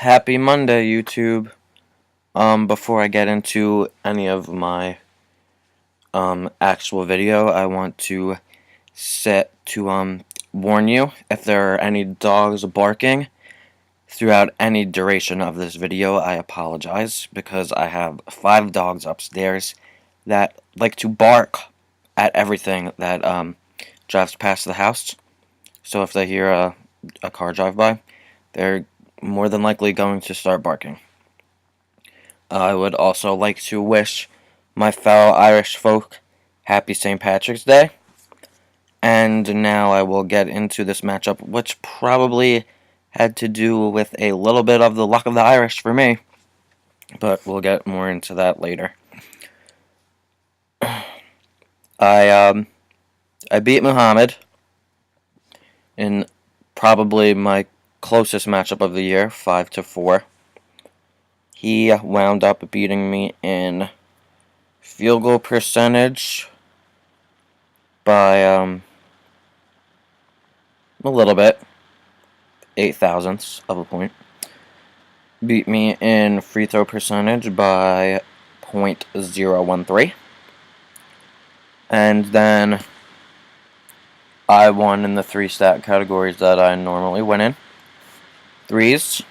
Happy Monday, YouTube. Before I get into any of my actual video, I want to warn you if there are any dogs barking throughout any duration of this video. I apologize because I have 5 dogs upstairs that like to bark at everything that drives past the house. So if they hear a car drive by, they're more than likely going to start barking. I would also like to wish my fellow Irish folk happy St. Patrick's Day. And now I will get into this matchup, which probably had to do with a little bit of the luck of the Irish for me. But we'll get more into that later. I beat Muhammad in probably my closest matchup of the year, 5-4. He wound up beating me in field goal percentage by a little bit, 8 thousandths of a point. Beat me in free throw percentage by .013. And then I won in the 3 stat categories that I normally win in. Threes,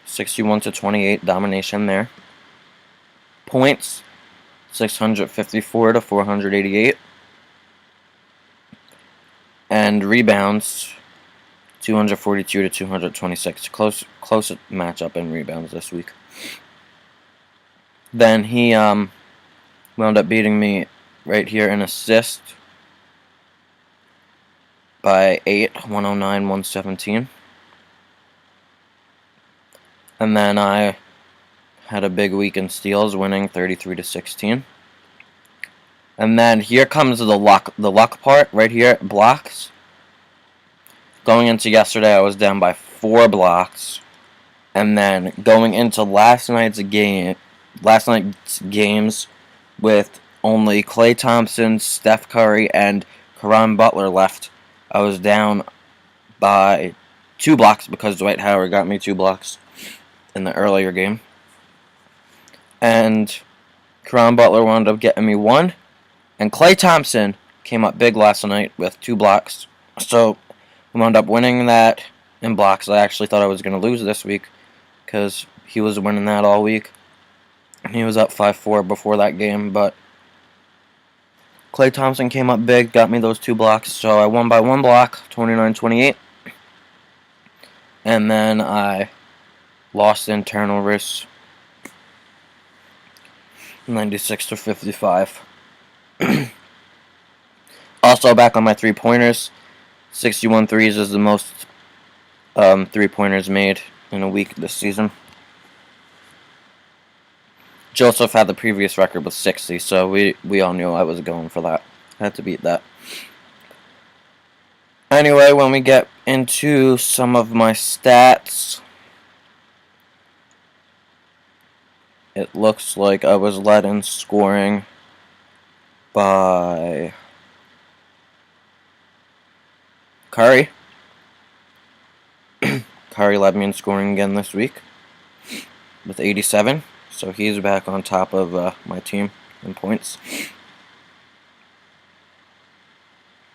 61-28 domination there. Points, 654 to 488. And rebounds, 242 to 226. Close matchup in rebounds this week. Then he wound up beating me right here in assist by 8, 109-117. And then I had a big week in steals, winning 33-16. And then here comes the luck part right here, blocks. Going into yesterday, I was down by 4 blocks. And then going into last night's games with only Klay Thompson, Steph Curry, and Caron Butler left, I was down by 2 blocks because Dwight Howard got me 2 blocks in the earlier game. And Caron Butler wound up getting me 1. And Klay Thompson came up big last night with 2 blocks. So I wound up winning that in blocks. I actually thought I was going to lose this week because he was winning that all week. He was up 5-4 before that game, but Klay Thompson came up big, got me those 2 blocks. So I won by 1 block, 29-28. And then I lost in turnovers, 96-55. Also back on my 3-pointers, 61 threes is the most 3-pointers made in a week this season. Joseph had the previous record with 60, so we all knew I was going for that. I had to beat that. Anyway, when we get into some of my stats, it looks like I was led in scoring by Curry. Curry led me in scoring again this week with 87, so he's back on top of my team in points.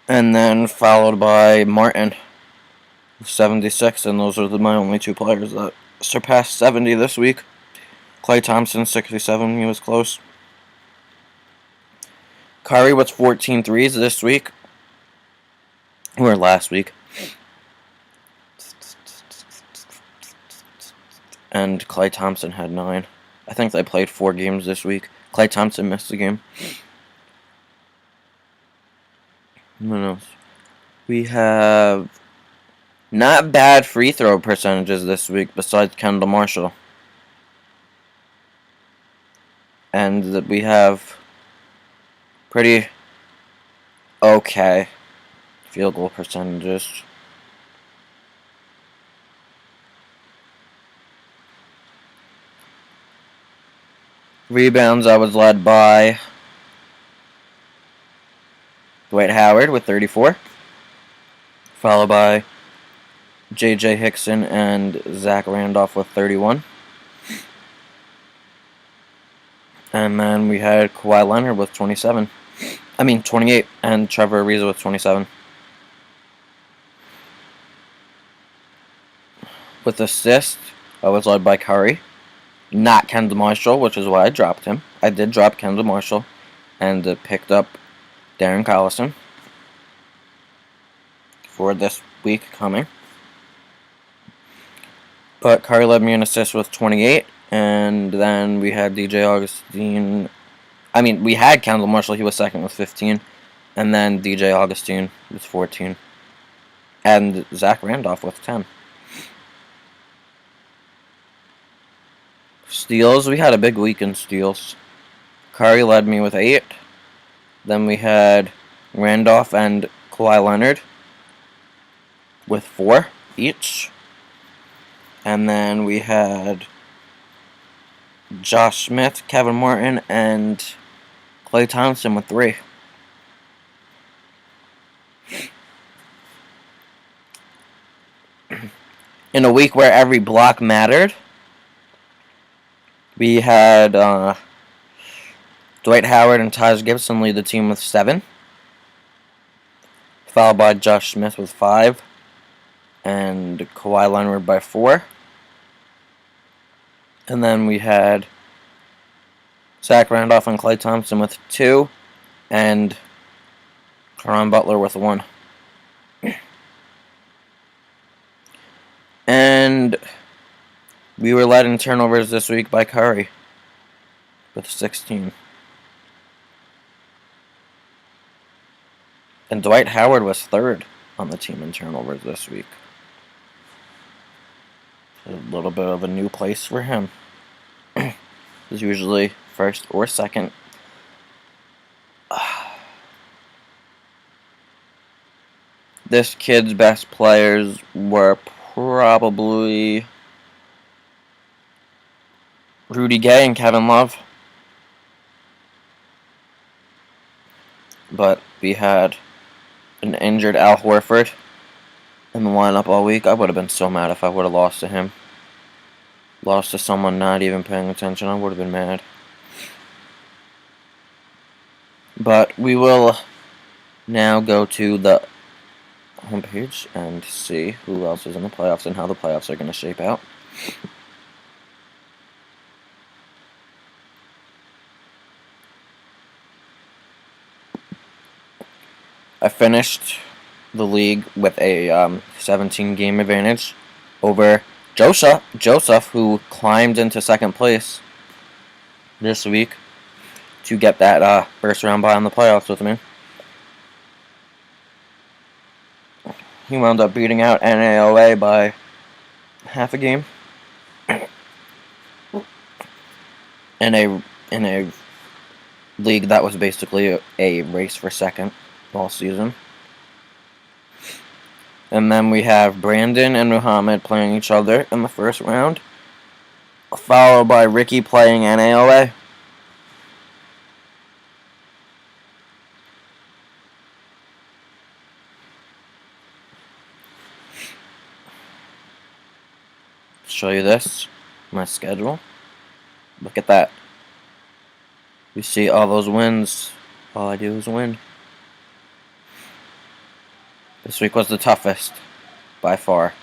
And then followed by Martin with 76, and those are my only 2 players that surpassed 70 this week. Klay Thompson, 67, he was close. Curry with 14 threes this week, or last week. And Klay Thompson had 9. I think they played 4 games this week. Klay Thompson missed a game. What else? We have not bad free throw percentages this week besides Kendall Marshall. And we have pretty okay field goal percentages. Rebounds, I was led by Dwight Howard with 34, followed by J.J. Hickson and Zach Randolph with 31. And then we had Kawhi Leonard with 27. 28. And Trevor Ariza with 27. With assists, I was led by Curry. Not Kendall Marshall, which is why I dropped him. I did drop Kendall Marshall and picked up Darren Collison for this week coming. But Curry led me in assists with 28, and then we had DJ Augustine. We had Kendall Marshall, he was second with 15, and then DJ Augustine with 14, and Zach Randolph with 10. Steals, we had a big week in steals. Curry led me with 8. Then we had Randolph and Kawhi Leonard with 4 each. And then we had Josh Smith, Kevin Martin, and Klay Thompson with 3. In a week where every block mattered, we had Dwight Howard and Taj Gibson lead the team with 7, followed by Josh Smith with 5, and Kawhi Leonard by 4. And then we had Zach Randolph and Klay Thompson with 2, and Caron Butler with 1. And we were led in turnovers this week by Curry with 16. And Dwight Howard was 3rd on the team in turnovers this week. A little bit of a new place for him. He's usually 1st or 2nd. This kid's best players were probably Rudy Gay and Kevin Love. But we had an injured Al Horford in the lineup all week. I would have been so mad if I would have lost to him. Lost to someone not even paying attention. I would have been mad. But we will now go to the homepage and see who else is in the playoffs and how the playoffs are going to shape out. I finished the league with a 17-game advantage over Joseph, who climbed into 2nd place this week to get that first round bye in the playoffs with me. He wound up beating out NAOA by half a game in a league that was basically a race for 2nd all season. And then we have Brandon and Muhammad playing each other in the first round, followed by Ricky playing NAOA. Show you this, my schedule. Look at that. You see all those wins. All I do is win. This week was the toughest, by far.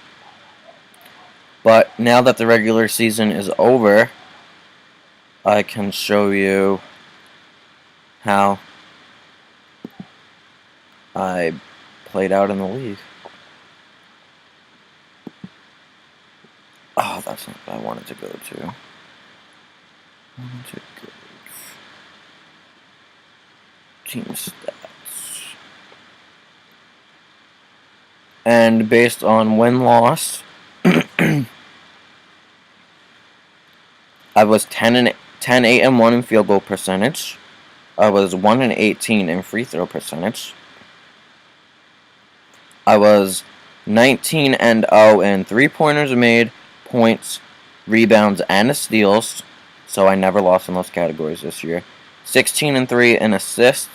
But now that the regular season is over, I can show you how I played out in the league. Oh, that's not what I wanted to go to. Team stats. And based on win-loss, I was 10-8-1 in field goal percentage. I was 1-18 in free throw percentage. I was 19-0 in three-pointers made, points, rebounds, and steals. So I never lost in those categories this year. 16-3 in assists.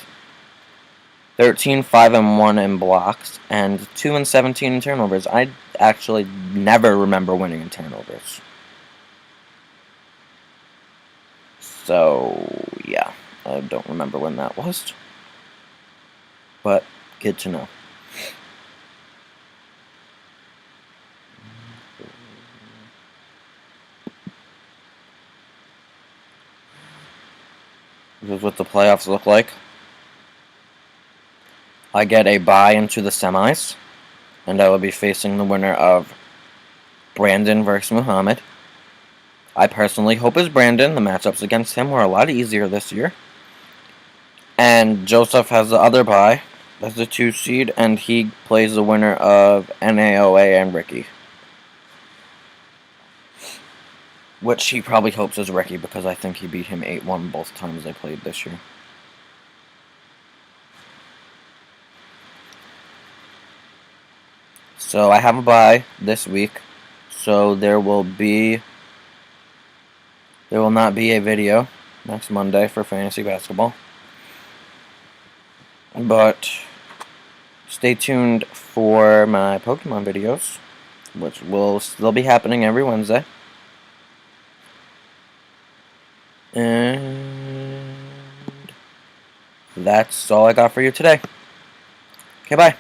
13, 5, and 1 in blocks, and 2 and 17 in turnovers. I actually never remember winning in turnovers. So, yeah, I don't remember when that was. But, good to know. This is what the playoffs look like. I get a bye into the semis, and I will be facing the winner of Brandon versus Muhammad. I personally hope it's Brandon. The matchups against him were a lot easier this year. And Joseph has the other bye as the 2 seed, and he plays the winner of NAOA and Ricky. Which he probably hopes is Ricky, because I think he beat him 8-1 both times they played this year. So I have a bye this week, so there will not be a video next Monday for fantasy basketball. But stay tuned for my Pokemon videos, which will still be happening every Wednesday. And that's all I got for you today. Okay, bye.